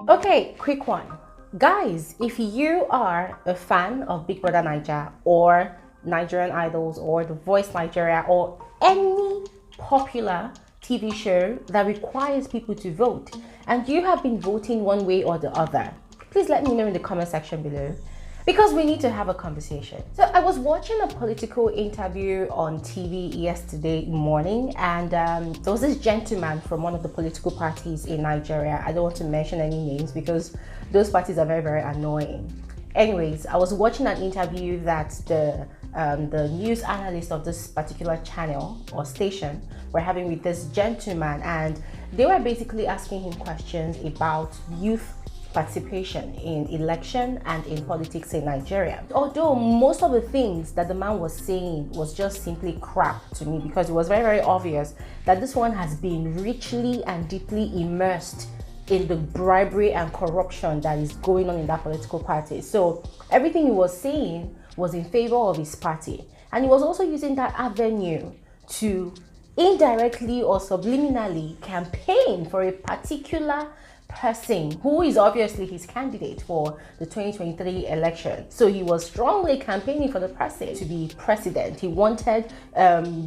Okay, quick one. Guys, if you are a fan of Big Brother Naija or Nigerian Idols or The Voice Nigeria or any popular TV show that requires people to vote and you have been voting one way or the other, please let me know in the comment section below because we need to have a conversation. So I was watching a political interview on TV yesterday morning, and there was this gentleman from one of the political parties in Nigeria. I don't want to mention any names because those parties are very, very annoying. Anyways, I was watching an interview that the news analyst of this particular channel or station were having with this gentleman, and they were basically asking him questions about youth participation in election and in politics in Nigeria. Although most of the things that the man was saying was just simply crap to me, because it was very, very obvious that this one has been richly and deeply immersed in the bribery and corruption that is going on in that political party. So everything he was saying was in favor of his party, and he was also using that avenue to indirectly or subliminally campaign for a particular person who is obviously his candidate for the 2023 election. So he was strongly campaigning for the person to be president. He wanted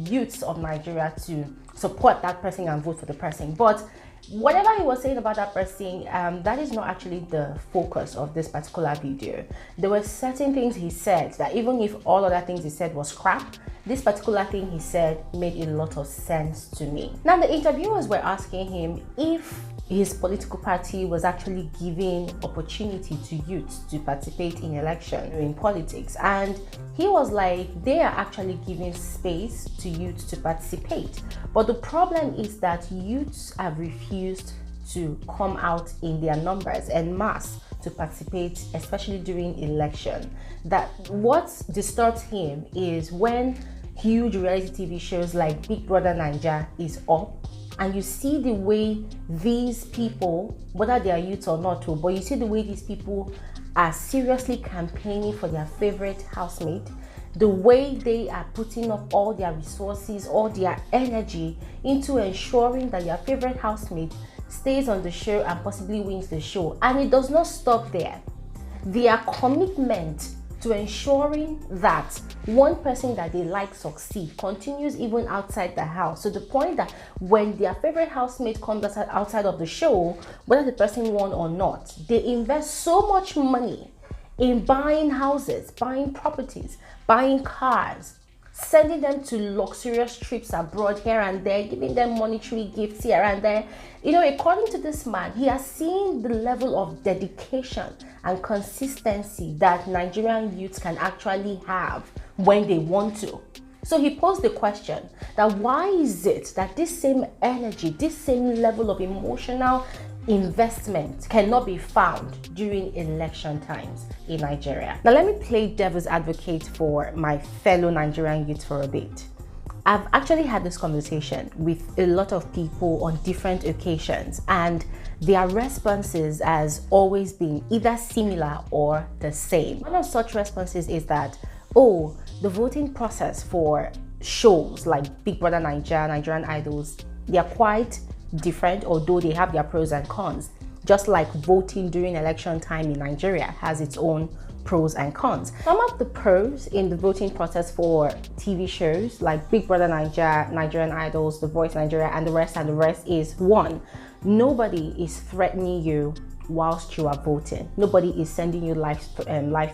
youths of Nigeria to support that person and vote for the person. But whatever he was saying about that person, that is not actually the focus of this particular video. There were certain things he said that even if all other things he said was crap, this particular thing he said made a lot of sense to me. Now, the interviewers were asking him if his political party was actually giving opportunity to youths to participate in election or in politics, and he was like, they are actually giving space to youths to participate, but the problem is that youths have refused to come out in their numbers en masse to participate, especially during election. That what disturbs him is when huge reality TV shows like Big Brother Naija is up, and you see the way these people, whether they are youth or not, but you see the way these people are seriously campaigning for their favorite housemate, the way they are putting up all their resources, all their energy into ensuring that their favorite housemate stays on the show and possibly wins the show. And it does not stop there. Their commitment to ensuring that one person that they like succeed continues even outside the house, to the point that when their favorite housemate comes outside of the show, whether the person won or not, they invest so much money in buying houses, buying properties, buying cars, sending them to luxurious trips abroad here and there, giving them monetary gifts here and there. You know, according to this man, he has seen the level of dedication and consistency that Nigerian youths can actually have when they want to. So he posed the question that why is it that this same energy, this same level of emotional investment cannot be found during election times in Nigeria? Now, let me play devil's advocate for my fellow Nigerian youth for a bit. I've actually had this conversation with a lot of people on different occasions, and their responses has always been either similar or the same. One of such responses is that, oh, the voting process for shows like Big Brother Naija, Nigerian Idols, they are quite different, although they have their pros and cons. Just like voting during election time in Nigeria has its own pros and cons. Some of the pros in the voting process for TV shows like Big Brother Naija, Nigerian Idols, The Voice Nigeria, and the rest is, one, nobody is threatening you whilst you are voting. Nobody is sending you life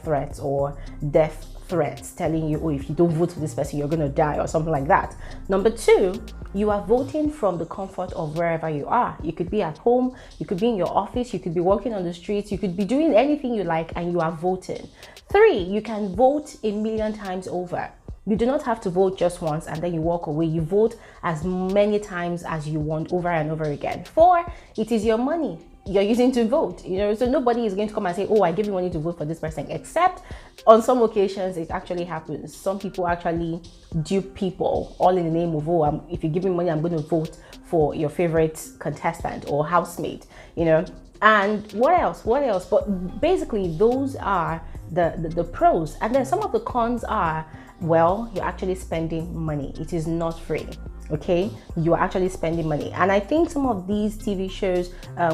threats or death threats telling you, oh, if you don't vote for this person, you're going to die or something like that. Number two, you are voting from the comfort of wherever you are. You could be at home, you could be in your office, you could be walking on the streets, you could be doing anything you like, and you are voting. Three, you can vote a million times over. You do not have to vote just once and then you walk away. You vote as many times as you want, over and over again. Four, it is your money you're using to vote, you know, so nobody is going to come and say, oh, I gave you money to vote for this person, except on some occasions it actually happens. Some people actually dupe people all in the name of, oh, if you give me money, I'm going to vote for your favorite contestant or housemate, you know. And what else? But basically those are the pros. And then some of the cons are, well, you're actually spending money. It is not free. okay, you are actually spending money. And I think some of these TV shows,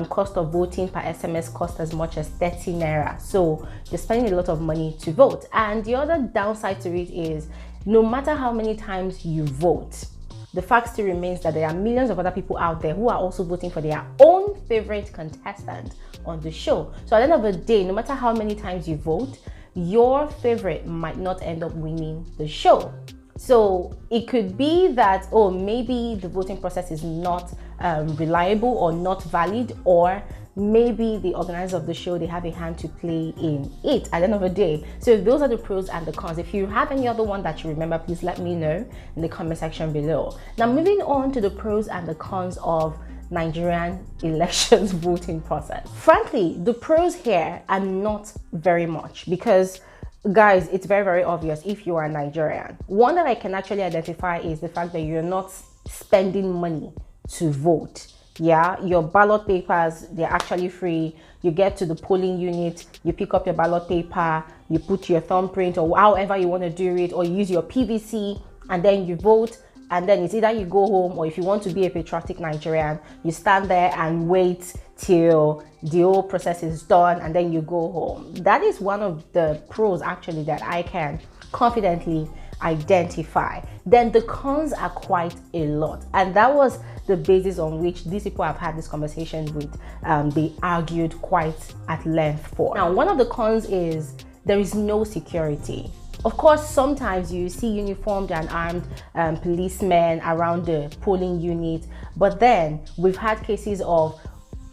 cost of voting per SMS cost as much as 30 naira. So you're spending a lot of money to vote. And the other downside to it is, no matter how many times you vote, the fact still remains that there are millions of other people out there who are also voting for their own favorite contestant on the show. So at the end of the day, no matter how many times you vote, your favorite might not end up winning the show. So it could be that, oh, maybe the voting process is not reliable or not valid, or maybe the organizers of the show, they have a hand to play in it at the end of the day. So those are the pros and the cons. If you have any other one that you remember, please let me know in the comment section below. Now, moving on to the pros and the cons of Nigerian elections voting process. Frankly, the pros here are not very much, because guys, it's very, very obvious if you are Nigerian. One that I can actually identify is the fact that you're not spending money to vote. Yeah, your ballot papers, they're actually free. You get to the polling unit, you pick up your ballot paper, you put your thumbprint or however you want to do it, or you use your PVC, and then you vote. And then it's either you go home, or if you want to be a patriotic Nigerian, you stand there and wait till the whole process is done, and then you go home. That is one of the pros actually that I can confidently identify. Then the cons are quite a lot, and that was the basis on which these people I've had this conversation with, they argued quite at length for. Now, one of the cons is there is no security. Of course, sometimes you see uniformed and armed policemen around the polling unit, but then we've had cases of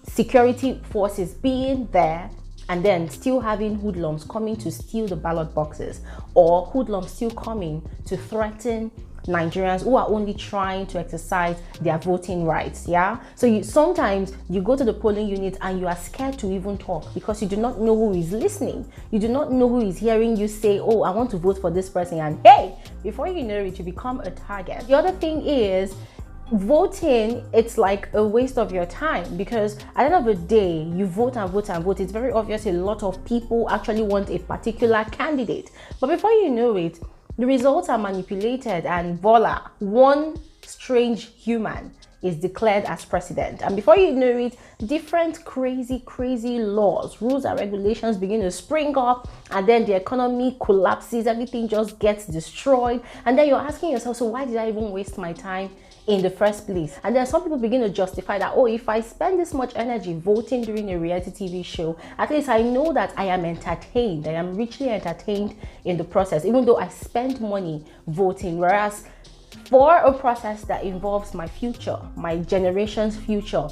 security forces being there and then still having hoodlums coming to steal the ballot boxes, or hoodlums still coming to threaten Nigerians who are only trying to exercise their voting rights. Yeah, so sometimes you go to the polling unit and you are scared to even talk, because you do not know who is listening. You do not know who is hearing you say, oh, I want to vote for this person, and hey, before you know it, you become a target. The other thing is, voting, it's like a waste of your time, because at the end of the day, you vote and vote and vote. It's very obvious a lot of people actually want a particular candidate, but before you know it, the results are manipulated, and voila, one strange human is declared as president. And before you know it, different crazy laws, rules and regulations begin to spring up, and then the economy collapses, everything just gets destroyed. And then you're asking yourself, so why did I even waste my time in the first place? And then some people begin to justify that, oh, if I spend this much energy voting during a reality TV show, at least I know that I am entertained. I am richly entertained in the process, even though I spent money voting. Whereas for a process that involves my future, my generation's future,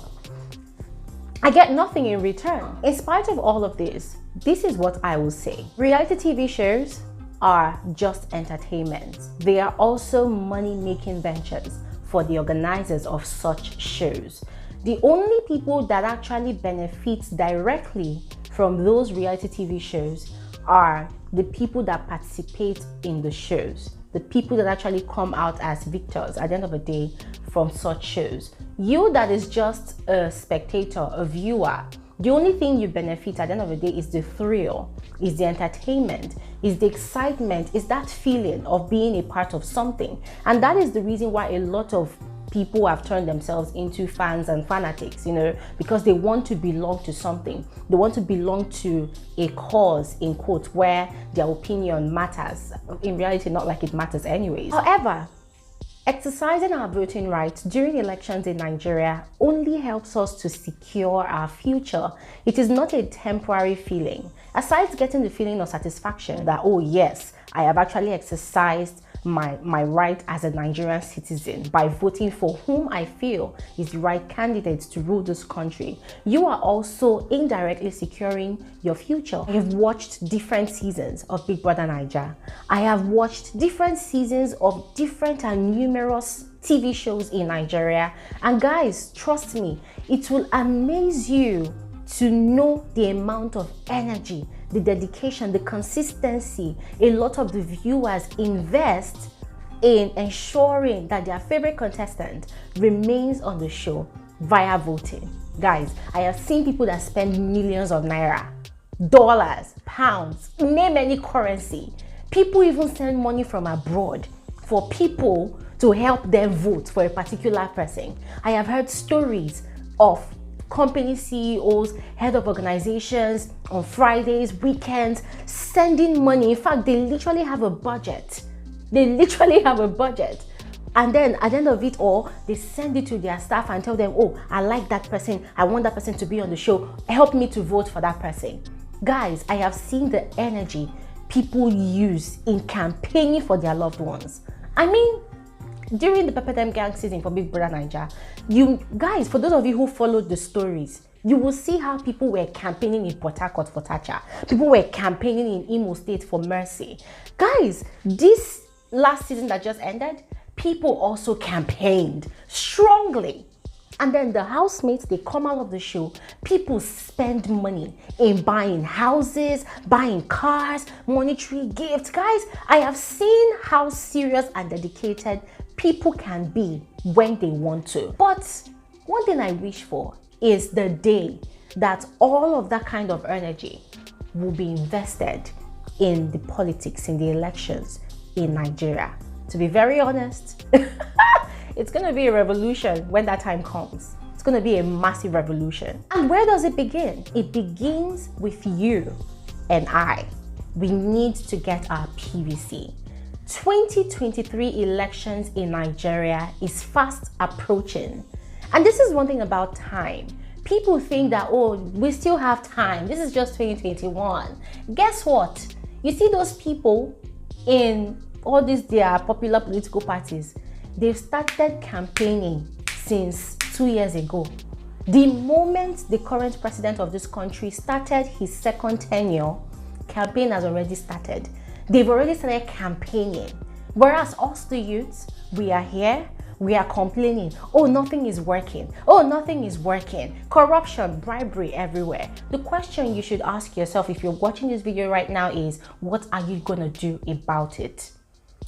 I get nothing in return. In spite of all of this is what I will say. Reality TV shows are just entertainment. They are also money-making ventures for the organizers of such shows. The only people that actually benefit directly from those reality TV shows are the people that participate in the shows, the people that actually come out as victors at the end of the day from such shows. You that is just a spectator, a viewer, the only thing you benefit at the end of the day is the thrill, is the entertainment, is the excitement, is that feeling of being a part of something. And that is the reason why a lot of people have turned themselves into fans and fanatics, you know, because they want to belong to something. They want to belong to a cause, in quotes, where their opinion matters. In reality, not like it matters anyways. However, exercising our voting rights during elections in Nigeria only helps us to secure our future. It is not a temporary feeling. Aside getting the feeling of satisfaction that, oh yes, I have actually exercised my right as a Nigerian citizen by voting for whom I feel is the right candidate to rule this country, you are also indirectly securing your future. I have watched different seasons of Big Brother Naija. I have watched different seasons of different and numerous TV shows in Nigeria. And guys, trust me, it will amaze you to know the amount of energy, the dedication, the consistency a lot of the viewers invest in ensuring that their favorite contestant remains on the show via voting. Guys, I have seen people that spend millions of naira, dollars, pounds, name any currency. People even send money from abroad for people to help them vote for a particular person. I have heard stories of company CEOs, head of organizations on Fridays, weekends, sending money. In fact, they literally have a budget. And then at the end of it all, they send it to their staff and tell them, oh, I like that person. I want that person to be on the show. Help me to vote for that person. Guys, I have seen the energy people use in campaigning for their loved ones. I mean, during the Pepper Them Gang season for Big Brother Naija, you guys, for those of you who followed the stories, you will see how people were campaigning in Port Harcourt for Thatcher. People were campaigning in Imo State for Mercy. Guys, this last season that just ended, people also campaigned strongly. And then the housemates, they come out of the show. People spend money in buying houses, buying cars, monetary gifts. Guys, I have seen how serious and dedicated people can be when they want to. But one thing I wish for is the day that all of that kind of energy will be invested in the politics, in the elections in Nigeria. To be very honest, it's going to be a revolution when that time comes. It's going to be a massive revolution. And where does it begin? It begins with you and I. We need to get our PVC. 2023 elections in Nigeria is fast approaching. And this is one thing about time. People think that, oh, we still have time. This is just 2021. Guess what? You see those people in all these their popular political parties, they've started campaigning since 2 years ago. The moment the current president of this country started his second tenure, campaign has already started. They've already started campaigning. Whereas us, the youths, we are here, we are complaining. Oh, nothing is working. Oh, nothing is working. Corruption, bribery everywhere. The question you should ask yourself if you're watching this video right now is, what are you gonna do about it?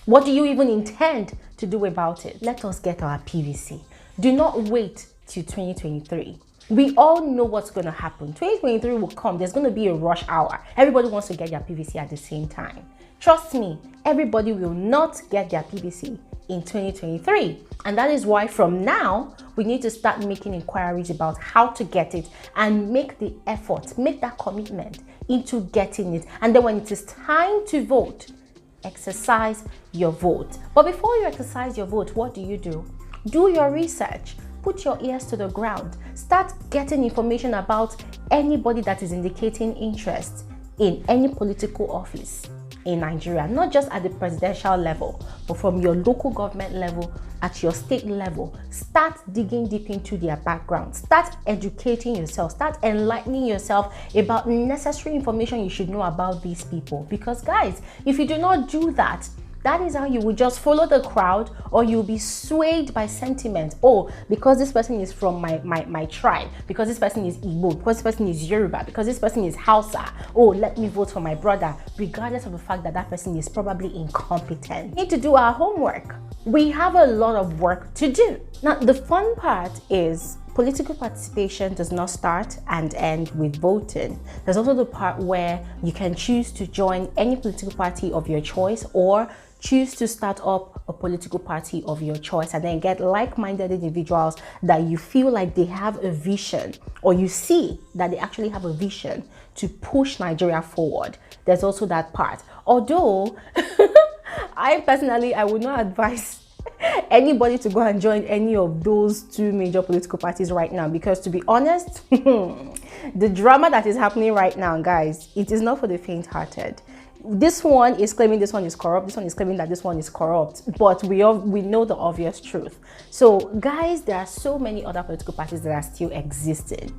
What do you even intend to do about it? Let us get our PVC. Do not wait till 2023. We all know what's going to happen. 2023 will come. There's going to be a rush hour. Everybody wants to get their PVC at the same time. Trust me, everybody will not get their PVC in 2023. And that is why from now, we need to start making inquiries about how to get it and make the effort, make that commitment into getting it. And then when it is time to vote, exercise your vote. But before you exercise your vote, what do? Do your research. Put your ears to the ground. Start getting information about anybody that is indicating interest in any political office in Nigeria, not just at the presidential level, but from your local government level, at your state level. Start digging deep into their background. Start educating yourself. Start enlightening yourself about necessary information you should know about these people. Because guys, if you do not do that, that is how you will just follow the crowd, or you'll be swayed by sentiment. Oh, because this person is from my tribe, because this person is Igbo, because this person is Yoruba, because this person is Hausa. Oh, let me vote for my brother, regardless of the fact that that person is probably incompetent. We need to do our homework. We have a lot of work to do. Now, the fun part is political participation does not start and end with voting. There's also the part where you can choose to join any political party of your choice, or choose to start up a political party of your choice, and then get like-minded individuals that you feel like they have a vision, or you see that they actually have a vision to push Nigeria forward. There's also that part. Although, I personally would not advise anybody to go and join any of those two major political parties right now, because to be honest, the drama that is happening right now, guys, it is not for the faint-hearted. This one is claiming this one is corrupt, this one is claiming that this one is corrupt, but we know the obvious truth. So guys, there are so many other political parties that are still existing.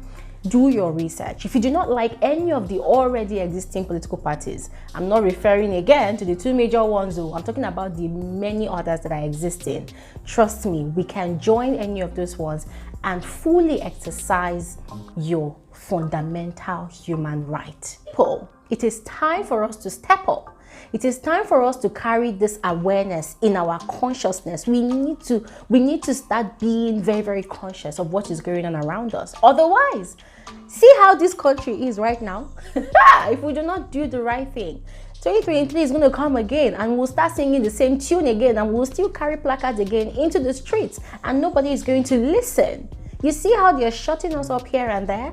Do your research. If you do not like any of the already existing political parties, I'm not referring again to the two major ones though, I'm talking about the many others that are existing. Trust me, we can join any of those ones and fully exercise your fundamental human right. People, it is time for us to step up. It is time for us to carry this awareness in our consciousness. We need to start being very, very conscious of what is going on around us. Otherwise, see how this country is right now? If we do not do the right thing, 2023 is going to come again, and we'll start singing the same tune again, and we'll still carry placards again into the streets, and nobody is going to listen. You see how they're shutting us up here and there?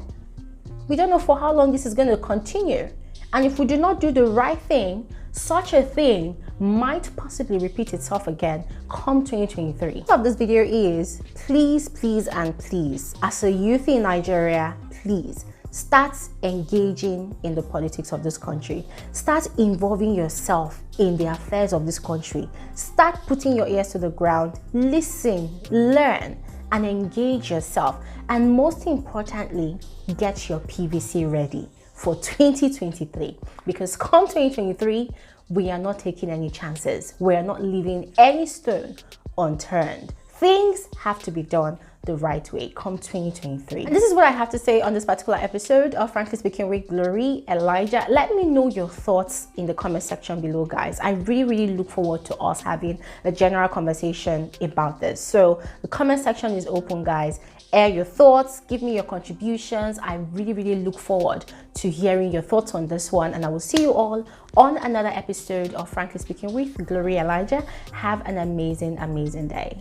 We don't know for how long this is going to continue. And if we do not do the right thing, such a thing might possibly repeat itself again come 2023. What this video is, please, please, and please, as a youth in Nigeria, please start engaging in the politics of this country. Start involving yourself in the affairs of this country. Start putting your ears to the ground, listen, learn, and engage yourself. And most importantly, get your PVC ready for 2023, because come 2023, we are not taking any chances. We are not leaving any stone unturned. Things have to be done the right way come 2023. And this is what I have to say on this particular episode of Frankly Speaking with Glory Elijah. Let me know your thoughts in the comment section below, guys. I really look forward to us having a general conversation about this. So the comment section is open, guys. Air your thoughts, give me your contributions. I really look forward to hearing your thoughts on this one, and I will see you all on another episode of Frankly Speaking with Glory Elijah. Have an amazing day.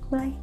Bye.